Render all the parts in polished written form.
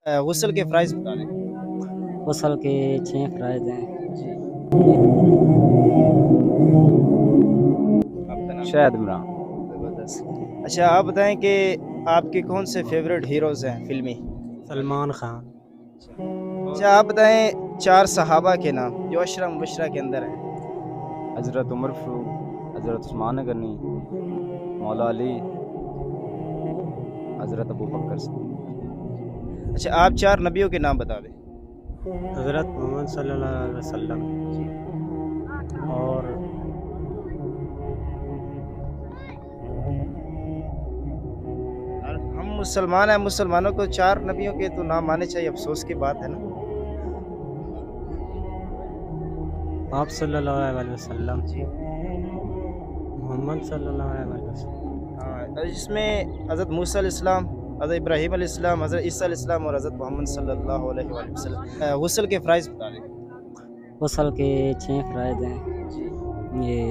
غسل کے فرائض بتا دیں غسل کے 6 فرائض ہیں۔ جی۔ آپ کا نام؟ شاہد عمران۔ زبردست۔ اچھا آپ بتائیں کہ آپ کے کون سے فیوریٹ ہیروز ہیں فلمی؟ سلمان خان۔ اچھا آپ بتائیں 4 صحابہ کے نام جو عشرہ مبشرہ کے اندر ہیں۔ حضرت عمر فاروق، حضرت عثمان غنی، مولا علی، حضرت ابو بکر صدیق۔ اچھا آپ 4 نبیوں کے نام بتا دیں۔ حضرت محمد صلی اللہ علیہ وسلم اور ہم مسلمان ہیں، مسلمانوں کو 4 نبیوں کے تو نام آنے چاہیے، افسوس کی بات ہے نا۔ آپ صلی اللہ علیہ وسلم، جی محمد صلی اللہ علیہ وسلم۔ ہاں، اس میں حضرت موسیٰ علیہ السلام، حضرت ابراہیم علیہ السلام، حضرت عیسیٰ علیہ السلام اور حضرت محمد صلی اللہ علیہ وآلہ وسلم۔ غسل کے فرائض بتا دیں۔ غسل کے 6 فرائض ہیں۔ جی۔ یہ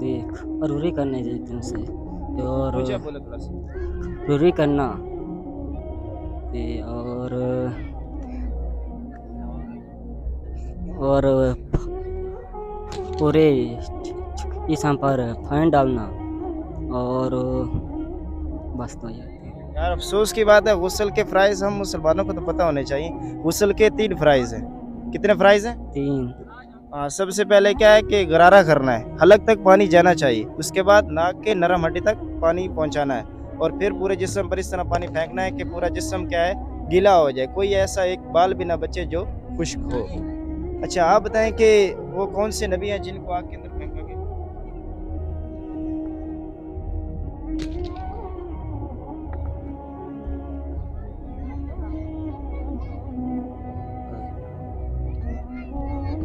دیکھ روری کرنے جیتے سے اور اونچا بولے تھوڑا سا۔ روری کرنا اور پورے جسم پر پھین ڈالنا اور بس تو یہ یار افسوس کی بات ہے، غسل کے فرائض ہم مسلمانوں کو تو پتہ ہونے چاہیے۔ غسل کے 3 فرائض ہیں۔ کتنے فرائض ہیں؟ 3۔ سب سے پہلے کیا ہے کہ غرارہ کرنا ہے، حلق تک پانی جانا چاہیے، اس کے بعد ناک کے نرم ہڈی تک پانی پہنچانا ہے، اور پھر پورے جسم پر اس طرح پانی پھینکنا ہے کہ پورا جسم کیا ہے گیلا ہو جائے، کوئی ایسا ایک بال بھی نہ بچے جو خشک ہو۔ اچھا آپ بتائیں کہ وہ کون سے نبی ہیں جن کو آگ کے اندر پھینکا گیا؟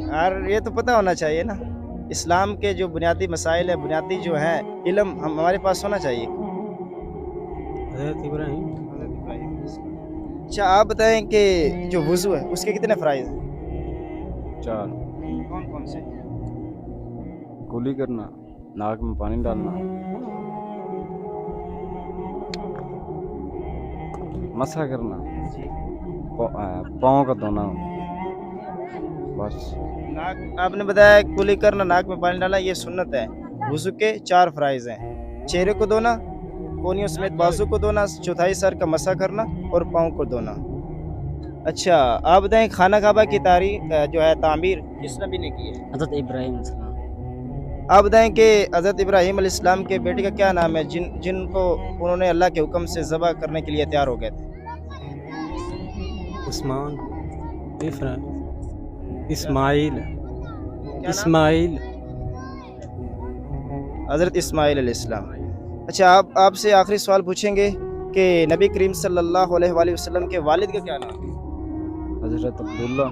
یار یہ تو پتہ ہونا چاہیے نا، اسلام کے جو بنیادی مسائل ہیں، بنیادی جو ہیں علم ہمارے پاس ہونا چاہیے۔ حضرت ابراہیم۔ اچھا آپ بتائیں کہ جو وضو ہے اس کے کتنے فرائض ہیں؟ 4۔ کون کون سے؟ کلی کرنا، ناک میں پانی ڈالنا، مسح کرنا، پاؤں کا دھونا، بس۔ ناک آپ نے بتایا کلی کرنا، ناک میں پانی ڈالنا، یہ سنت ہے۔ وضو کے 4 فرائض ہیں، چہرے کو دھونا، کونیوں سمیت بازو کو دھونا، چوتھائی سر کا مسح کرنا اور پاؤں کو دھونا۔ اچھا آپ بتائیں خانہ کعبہ کی تاریخ جو ہے تعمیر کس نبی نے کی ہے؟ حضرت ابراہیم علیہ السلام۔ آپ بتائیں کہ حضرت ابراہیم علیہ السلام کے بیٹے کا کیا نام ہے جن کو انہوں نے اللہ کے حکم سے ذبح کرنے کے لیے تیار ہو گئے تھے؟ عثمان، اسماعیل، اسماعیل، حضرت اسماعیل علیہ السلام۔ اچھا آپ سے آخری سوال پوچھیں گے کہ نبی کریم صلی اللہ علیہ وآلہ وسلم کے والد کا کیا نام ہے؟ حضرت عبداللہ۔